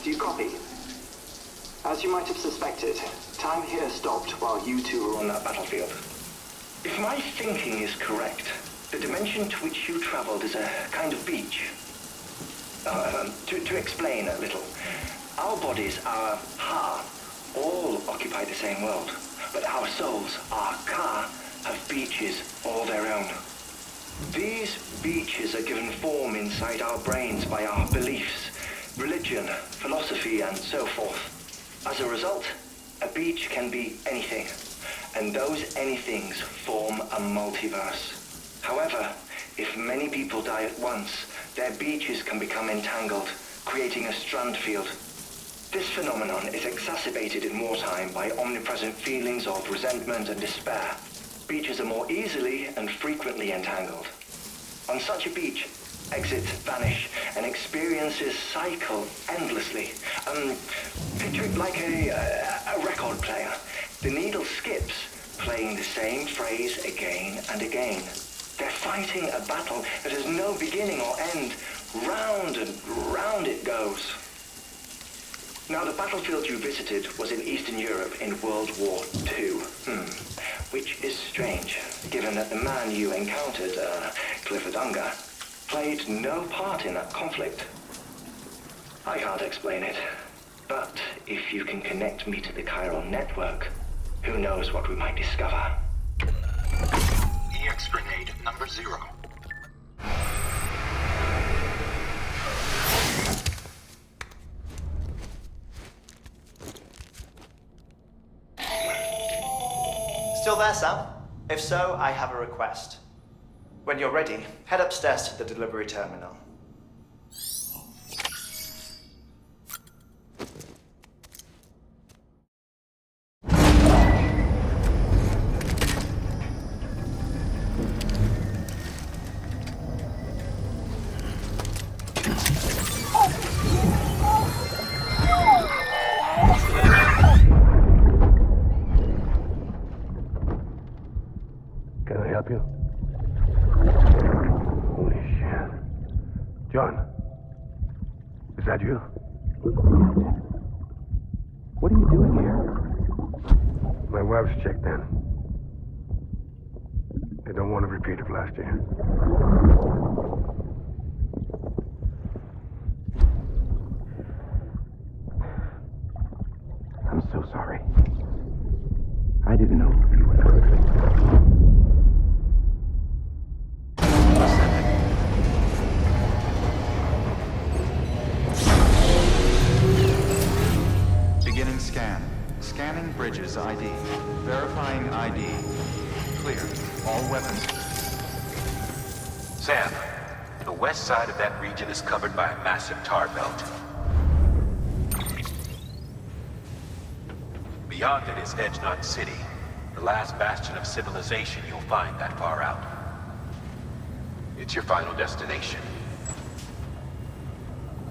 do you copy? As you might have suspected, time here stopped while you two were on that battlefield. If my thinking is correct, the dimension to which you traveled is a kind of beach. To explain a little, our bodies, our ha, all occupy the same world, but our souls, our ka, have beaches all their own. These beaches are given form inside our brains by our beliefs, religion, philosophy, and so forth. As a result, a beach can be anything, and those anythings form a multiverse. However, if many people die at once, their beaches can become entangled, creating a strand field. This phenomenon is exacerbated in wartime by omnipresent feelings of resentment and despair. Beaches are more easily and frequently entangled. On such a beach, exits vanish and experiences cycle endlessly. Picture it like a record player. The needle skips, playing the same phrase again and again. They're fighting a battle that has no beginning or end. Round and round it goes. Now, the battlefield you visited was in Eastern Europe in World War II. Which is strange, given that the man you encountered, Clifford Unger, played no part in that conflict. I can't explain it, but if you can connect me to the chiral network, who knows what we might discover. EX grenade number 0. Still there, Sam? If so, I have a request. When you're ready, head upstairs to the delivery terminal. Can I help you? Holy shit. John, is that you? What are you doing here? My wife's checked in. They don't want a repeat of last year. I'm so sorry. I didn't know you were there. Beginning scan. Scanning bridges ID. Verifying ID. Clear. All weapons. Sam, the west side of that region is covered by a massive tar belt. Beyond it is Edge Knot City, the last bastion of civilization you'll find that far out. It's your final destination.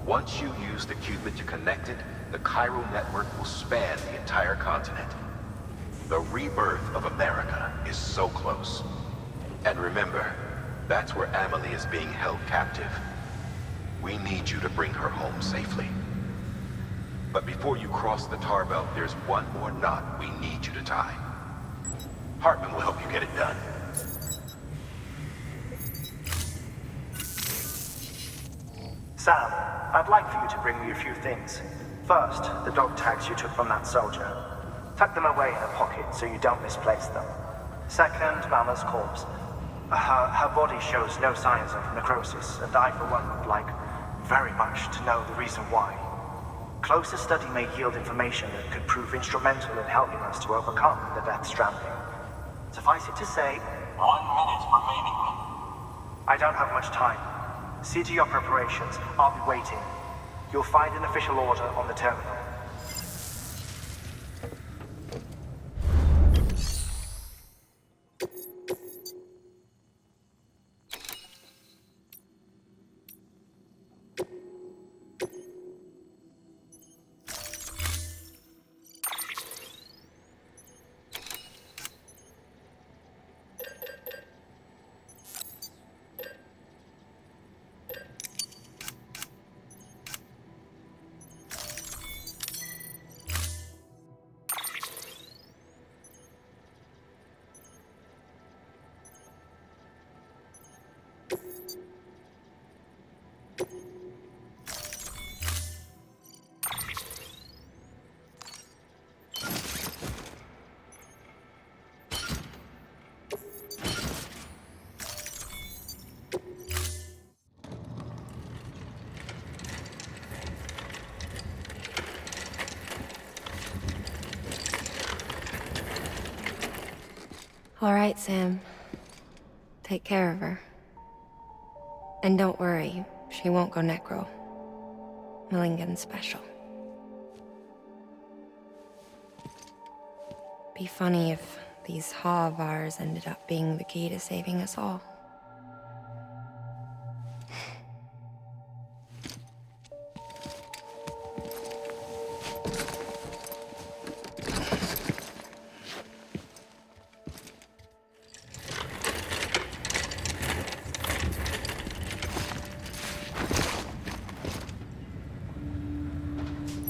Once you use the qubit to connect it, the chiral network will span the entire continent. The rebirth of America is so close. And remember, that's where Amelie is being held captive. We need you to bring her home safely. But before you cross the tar belt, there's one more knot we need you to tie. Hartman will help you get it done. Sam, I'd like for you to bring me a few things. First, the dog tags you took from that soldier. Tuck them away in a pocket so you don't misplace them. Second, Mama's corpse. Her body shows no signs of necrosis, and I, for one, would like very much to know the reason why. Closer study may yield information that could prove instrumental in helping us to overcome the Death Stranding. Suffice it to say, 1 minute remaining. I don't have much time. See to your preparations. I'll be waiting. You'll find an official order on the terminal. All right, Sam. Take care of her. And don't worry, she won't go necro. Millingan's special. Be funny if these Ha of ours ended up being the key to saving us all.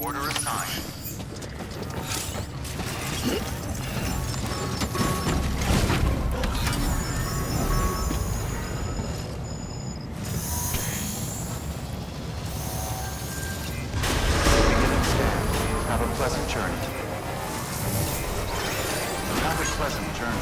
Order assigned. Have a pleasant journey. Have a pleasant journey.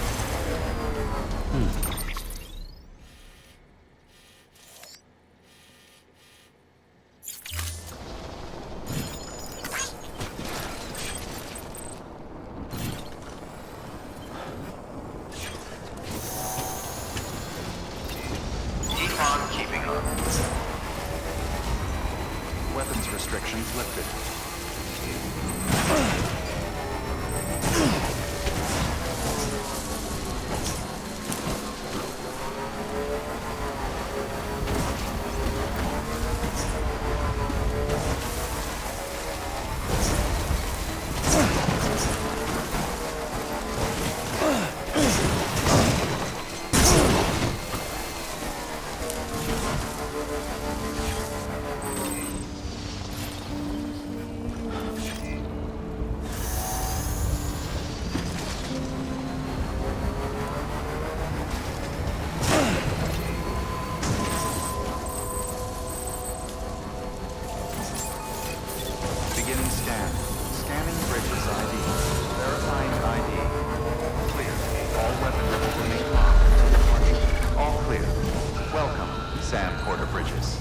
Keep on keeping on. Weapons restrictions lifted. Beginning scan. Scanning bridges ID. Verifying ID. Clear. All weapons will remain calm until departure. All clear. Welcome, Sam Porter Bridges.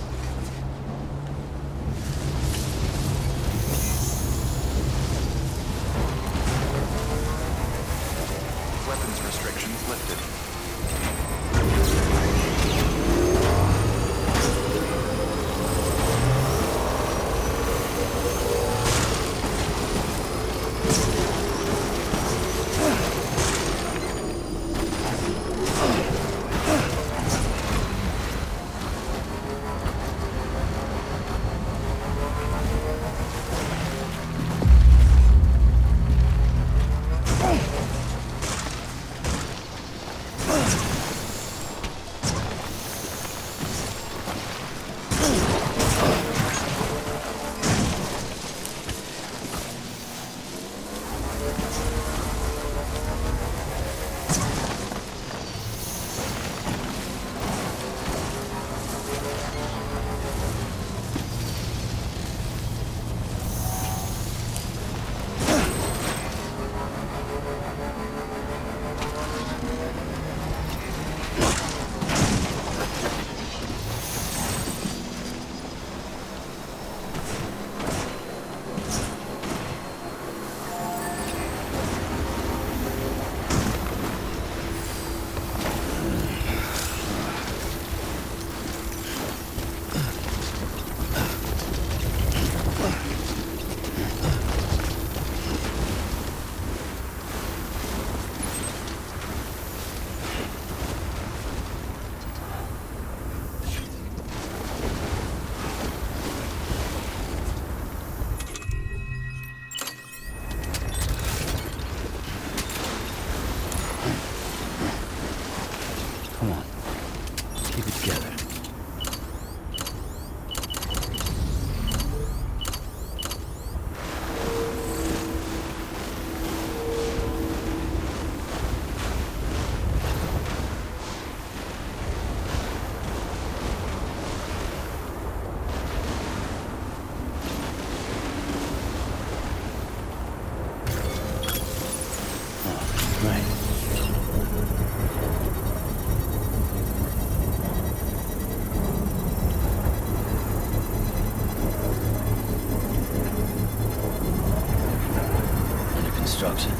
Weapons restrictions lifted. Come on. Keep it together. Construction.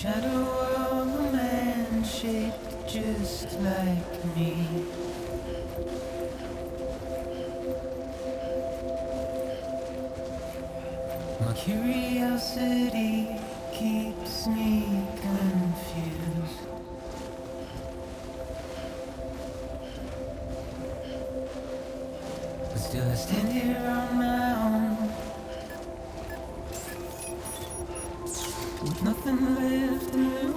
shadow of a man shaped just like me. My curiosity keeps me confused. But still I stand here on my own, with nothing left to lose.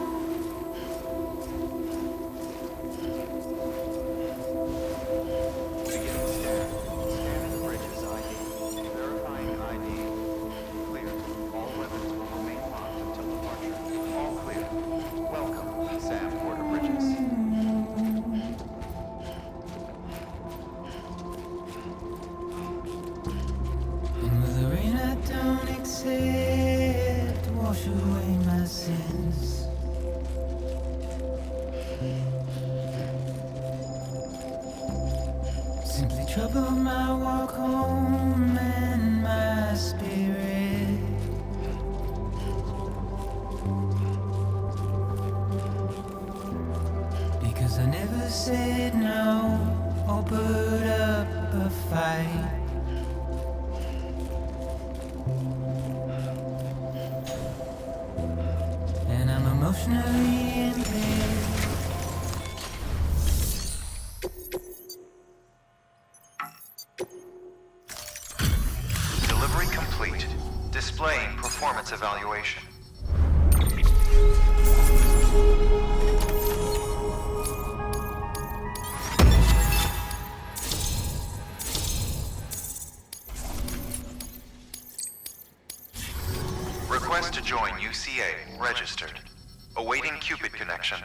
Beginning scan. Scanning bridges ID. Verifying ID. Clear. All weapons will remain locked until departure. All clear. Welcome, Sam Porter Bridges. And with the rain I don't accept, wash away my sins. Simply trouble my walk home and my spirit. Because I never said no or put up a fight. And I'm emotionally impaired. Delivery complete. Displaying performance evaluation. Request to join UCA. Registered. Awaiting Cupid connection.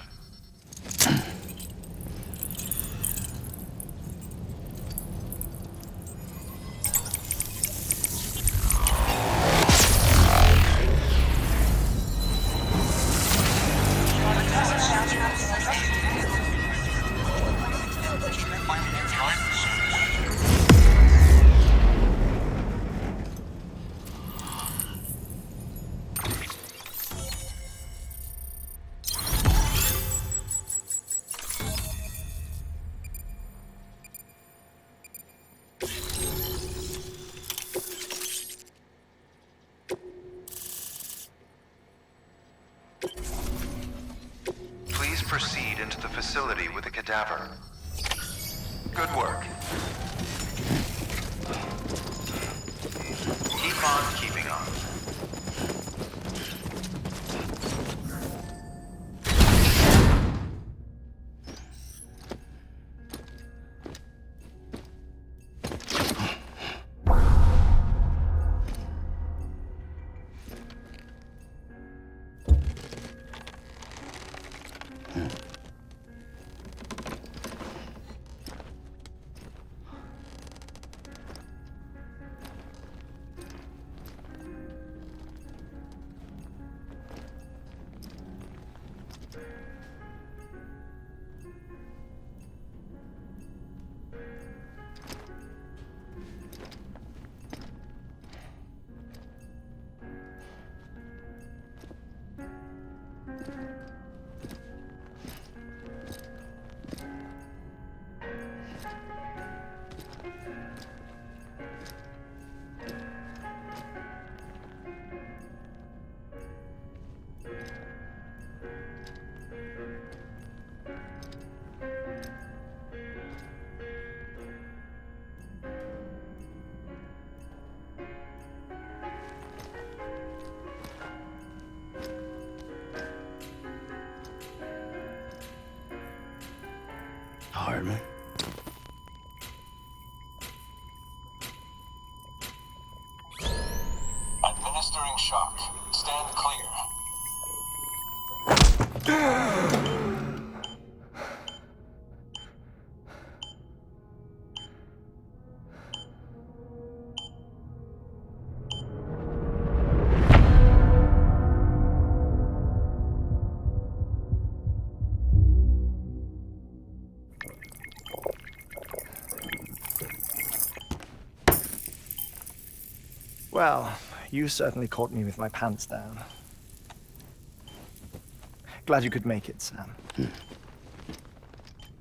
Please proceed into the facility with the cadaver. Good work. Keep on keeping on. Hartman. Administering shock. Stand clear. Well, you certainly caught me with my pants down. Glad you could make it, Sam.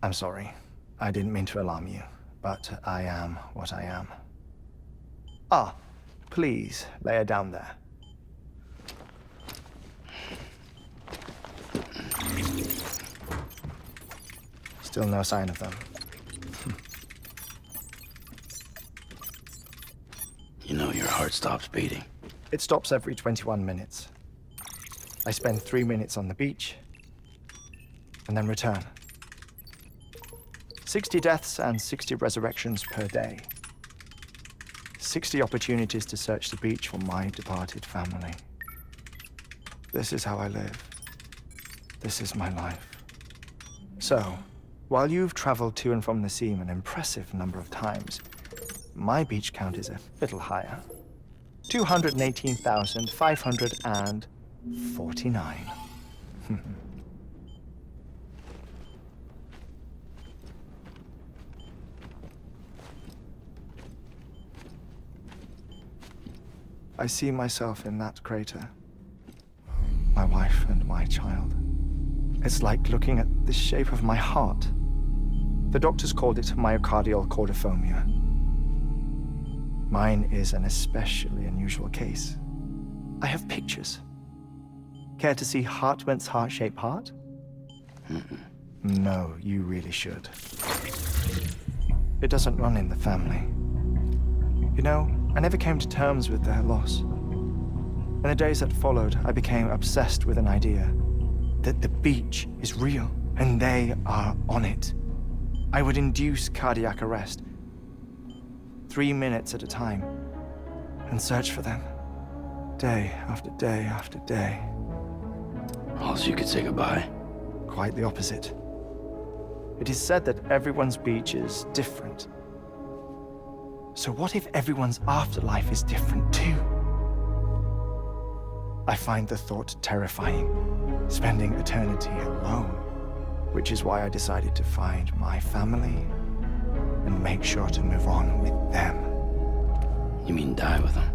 I'm sorry. I didn't mean to alarm you, but I am what I am. Ah, please, lay her down there. Still no sign of them. You know your heart stops beating. It stops every 21 minutes. I spend 3 minutes on the beach, and then return. 60 deaths and 60 resurrections per day. 60 opportunities to search the beach for my departed family. This is how I live. This is my life. So, while you've traveled to and from the scene an impressive number of times, my beach count is a little higher. 218,549. I see myself in that crater. My wife and my child. It's like looking at the shape of my heart. The doctors called it myocardial cordiformia. Mine is an especially unusual case. I have pictures. Care to see Hartwent's heart-shaped heart? No, you really should. It doesn't run in the family. You know, I never came to terms with their loss. In the days that followed, I became obsessed with an idea that the beach is real and they are on it. I would induce cardiac arrest, 3 minutes at a time, and search for them, day after day after day. Also, you could say goodbye. Quite the opposite. It is said that everyone's beach is different. So what if everyone's afterlife is different too? I find the thought terrifying, spending eternity alone, which is why I decided to find my family and make sure to move on with them. You mean die with them?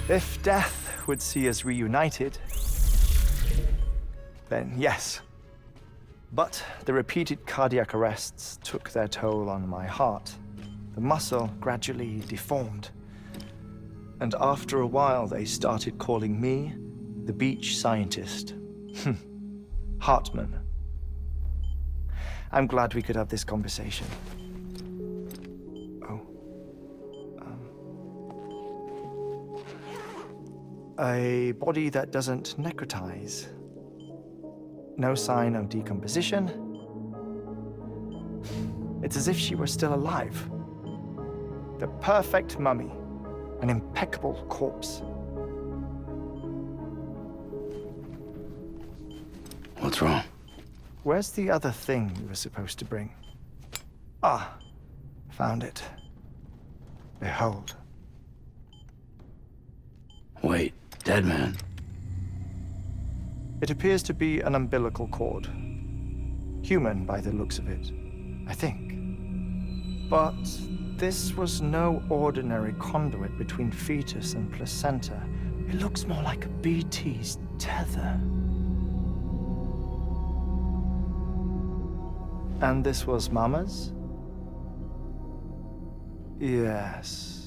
If death would see us reunited, then yes. But the repeated cardiac arrests took their toll on my heart. The muscle gradually deformed. And after a while, they started calling me the beach scientist. Hartman. I'm glad we could have this conversation. A body that doesn't necrotize. No sign of decomposition. It's as if she were still alive. The perfect mummy. An impeccable corpse. What's wrong? Where's the other thing you were supposed to bring? Ah, found it. Behold. Wait, dead man? It appears to be an umbilical cord. Human by the looks of it, I think. But this was no ordinary conduit between fetus and placenta. It looks more like a BT's tether. And this was Mama's? Yes.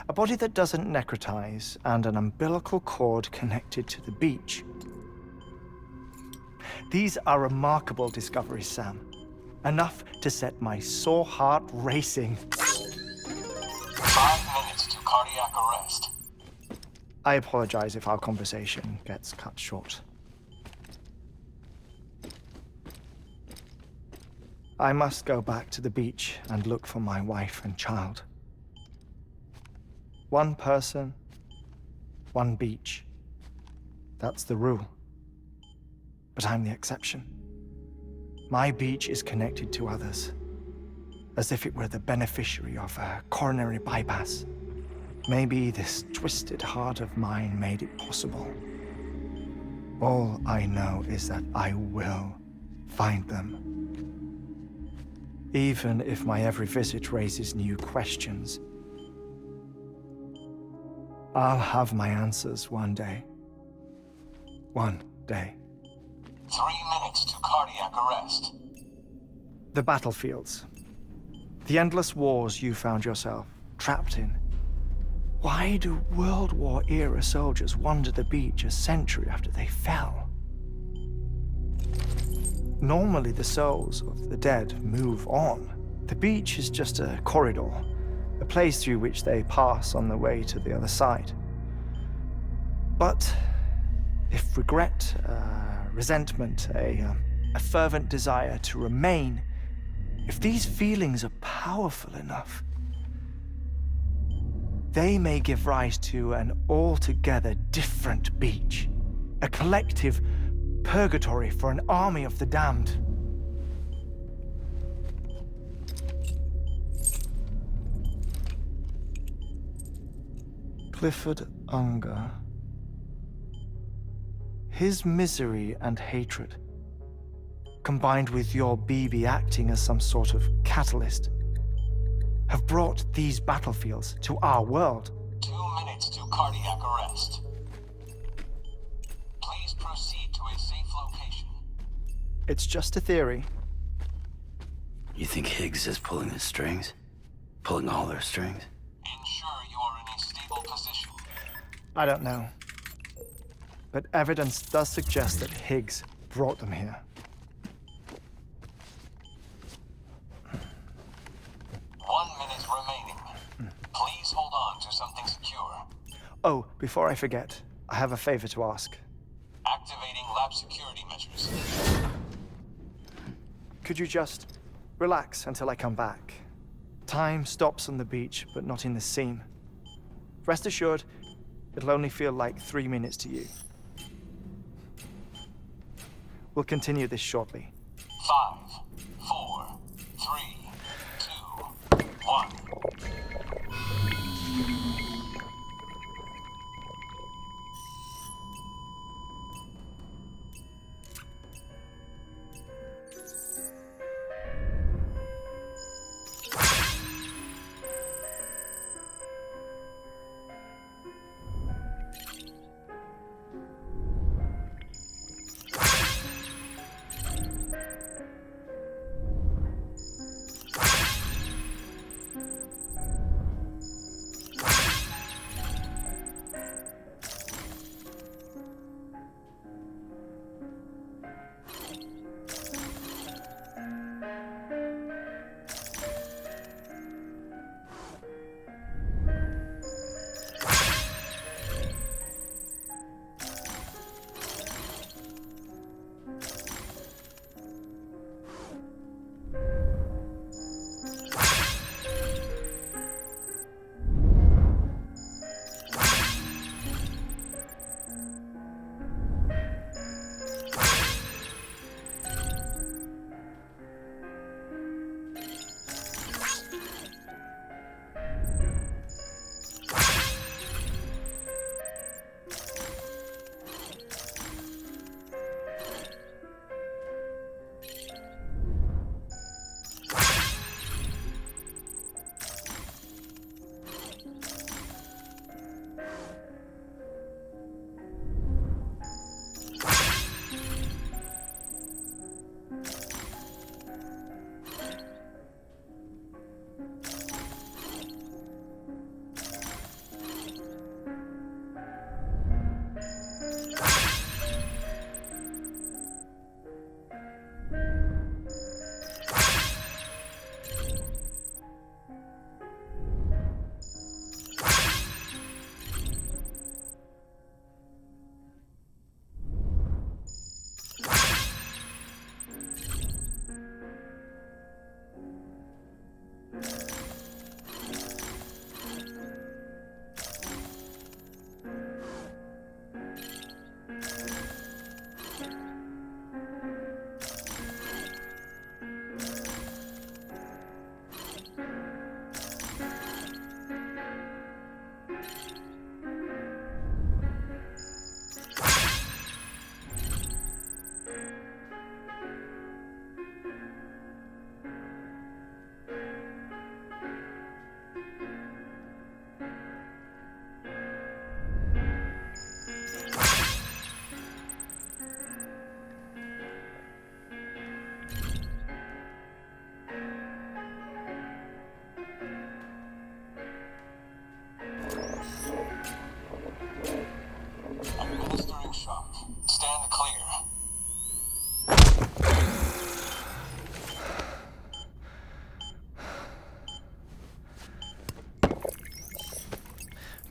A body that doesn't necrotize and an umbilical cord connected to the beach. These are remarkable discoveries, Sam. Enough to set my sore heart racing. 5 minutes to cardiac arrest. I apologize if our conversation gets cut short. I must go back to the beach and look for my wife and child. One person, one beach. That's the rule. But I'm the exception. My beach is connected to others, as if it were the beneficiary of a coronary bypass. Maybe this twisted heart of mine made it possible. All I know is that I will find them. Even if my every visit raises new questions. I'll have my answers one day. One day. 3 minutes to cardiac arrest. The battlefields. The endless wars you found yourself trapped in. Why do World War-era soldiers wander the beach a century after they fell? Normally, the souls of the dead move on. The beach is just a corridor, a place through which they pass on the way to the other side. But if regret, resentment, a fervent desire to remain, if these feelings are powerful enough, they may give rise to an altogether different beach, a collective purgatory for an army of the damned. Clifford Unger. His misery and hatred, combined with your BB acting as some sort of catalyst, have brought these battlefields to our world. 2 minutes to cardiac arrest. Please proceed to a safe location. It's just a theory. You think Higgs is pulling the strings? Pulling all their strings? Ensure you are in a stable position. I don't know. But evidence does suggest that Higgs brought them here. 1 minute remaining. Please hold on to something secure. Oh, before I forget, I have a favor to ask. Activating lab security measures. Could you just relax until I come back? Time stops on the beach, but not in the scene. Rest assured, it'll only feel like 3 minutes to you. We'll continue this shortly. 5, 4, 3, 2, 1.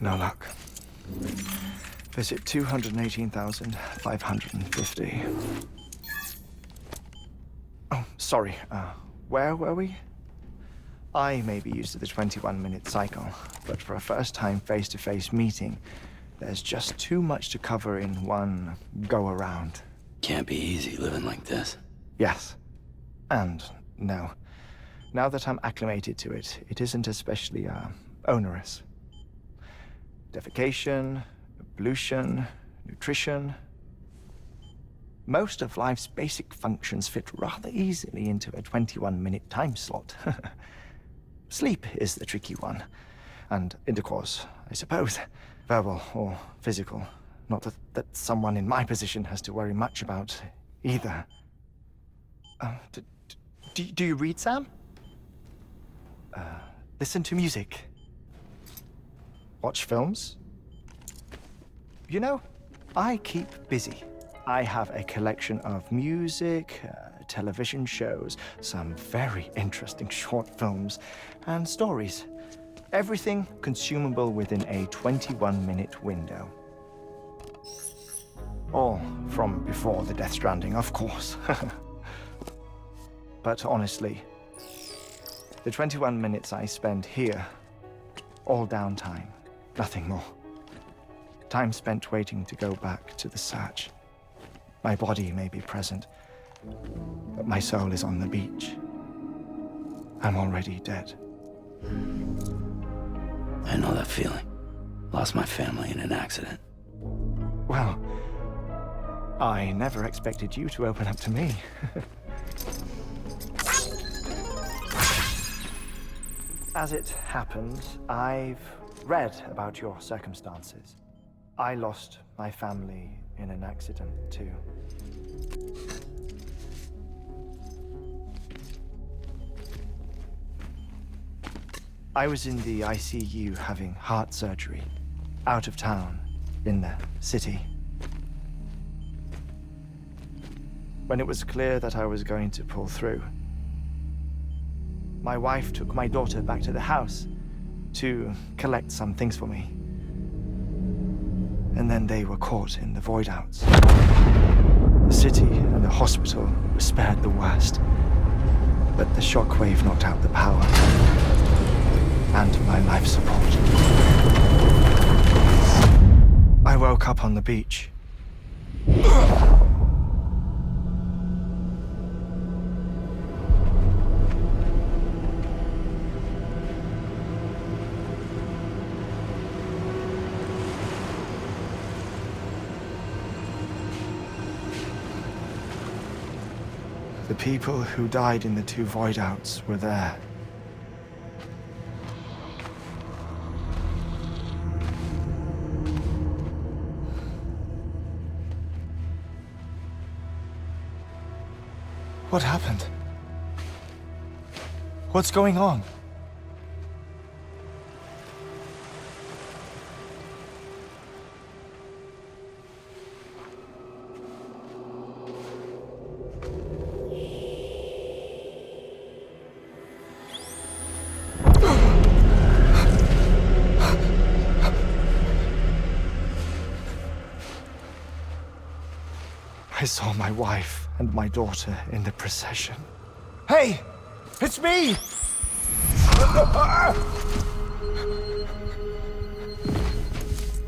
No luck. Visit 218,550. Oh, sorry. Where were we? I may be used to the 21-minute cycle, but for a first-time face-to-face meeting, there's just too much to cover in one go-around. Can't be easy living like this. Yes. And no. Now that I'm acclimated to it, it isn't especially, onerous. Defecation, pollution, nutrition. Most of life's basic functions fit rather easily into a 21-minute time slot. Sleep is the tricky one. And intercourse, I suppose. Verbal or physical. Not that someone in my position has to worry much about either. Do you read, Sam? Listen to music. Watch films? You know, I keep busy. I have a collection of music, television shows, some very interesting short films, and stories. Everything consumable within a 21-minute window. All from before the Death Stranding, of course. But honestly, the 21 minutes I spend here, all downtime, nothing more. Time spent waiting to go back to the search. My body may be present, but my soul is on the beach. I'm already dead. I know that feeling. Lost my family in an accident. Well, I never expected you to open up to me. As it happens, I've read about your circumstances. I lost my family in an accident, too. I was in the ICU having heart surgery, out of town, in the city. When it was clear that I was going to pull through, my wife took my daughter back to the house to collect some things for me. And then they were caught in the void outs. The city and the hospital were spared the worst, but the shockwave knocked out the power and my life support. I woke up on the beach. The people who died in the two void outs were there. What happened? What's going on? I saw my wife and my daughter in the procession. Hey! It's me!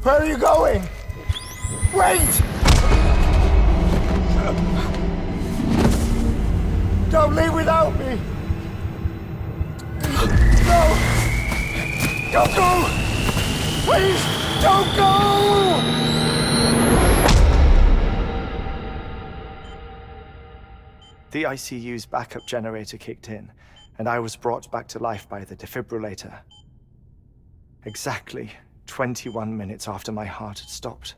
Where are you going? Wait! Don't leave without me! No! Don't go! Please, don't go! The ICU's backup generator kicked in, and I was brought back to life by the defibrillator. Exactly 21 minutes after my heart had stopped.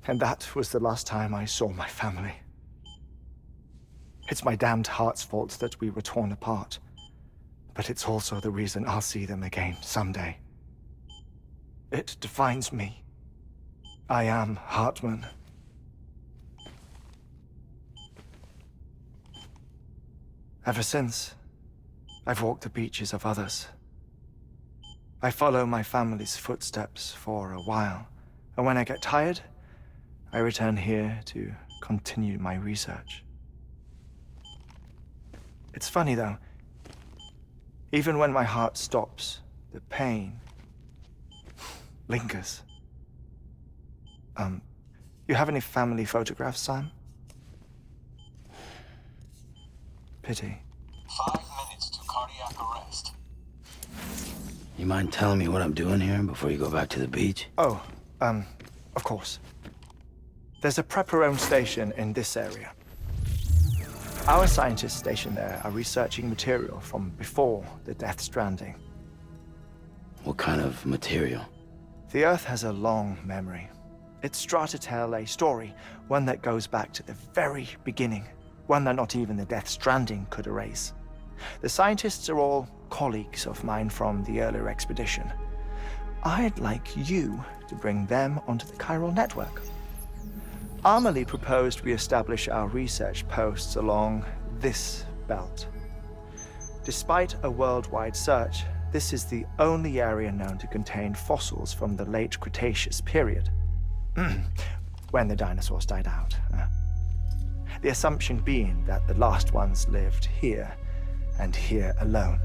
And that was the last time I saw my family. It's my damned heart's fault that we were torn apart, but it's also the reason I'll see them again someday. It defines me. I am Hartman. Ever since, I've walked the beaches of others, I follow my family's footsteps for a while, and when I get tired, I return here to continue my research. It's funny though, even when my heart stops, the pain lingers. You have any family photographs, Sam? Pity. 5 minutes to cardiac arrest. You mind telling me what I'm doing here before you go back to the beach? Oh, of course. There's a prep-your-own station in this area. Our scientists stationed there are researching material from before the Death Stranding. What kind of material? The Earth has a long memory. It's trying to tell a story, one that goes back to the very beginning, one that not even the Death Stranding could erase. The scientists are all colleagues of mine from the earlier expedition. I'd like you to bring them onto the chiral network. Amelie proposed we establish our research posts along this belt. Despite a worldwide search, this is the only area known to contain fossils from the late Cretaceous period, when the dinosaurs died out. The assumption being that the last ones lived here, and here alone.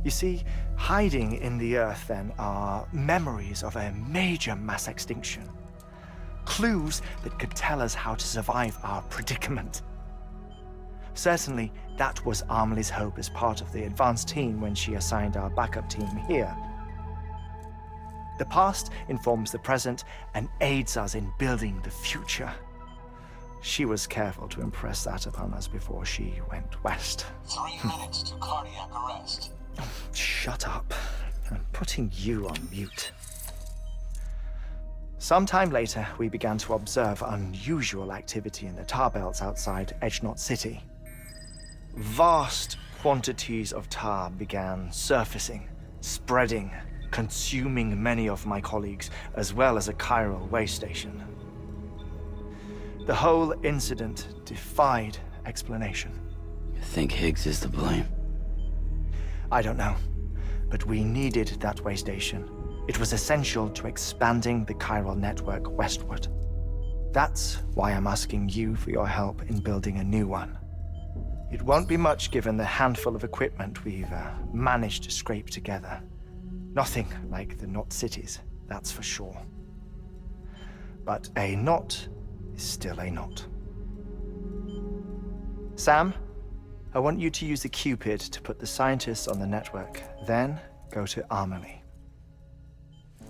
You see, hiding in the Earth then are memories of a major mass extinction. Clues that could tell us how to survive our predicament. Certainly, that was Amelie's hope as part of the advanced team when she assigned our backup team here. The past informs the present and aids us in building the future. She was careful to impress that upon us before she went west. 3 minutes to cardiac arrest. Shut up. I'm putting you on mute. Sometime later, we began to observe unusual activity in the tar belts outside Edgenot City. Vast quantities of tar began surfacing, spreading, consuming many of my colleagues, as well as a chiral way station. The whole incident defied explanation. You think Higgs is to blame? I don't know, but we needed that way station. It was essential to expanding the chiral network westward. That's why I'm asking you for your help in building a new one. It won't be much given the handful of equipment we've managed to scrape together. Nothing like the knot cities, that's for sure. But a knot is still a knot. Sam, I want you to use the Cupid to put the scientists on the network, then go to Amelie.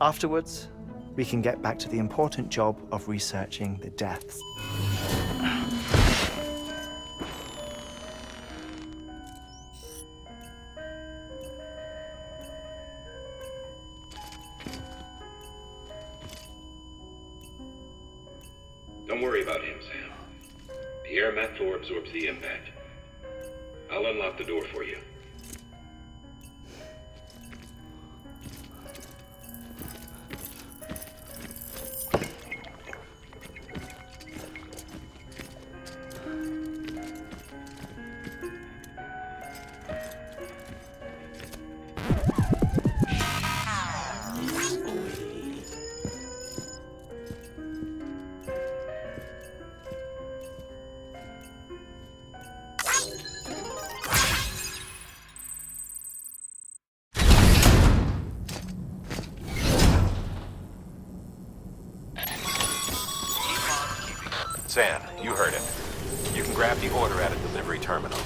Afterwards, we can get back to the important job of researching the deaths. Don't worry about him, Sam. The air mat floor absorbs the impact. I'll unlock the door for you. Sam, you heard it. You can grab the order at a delivery terminal.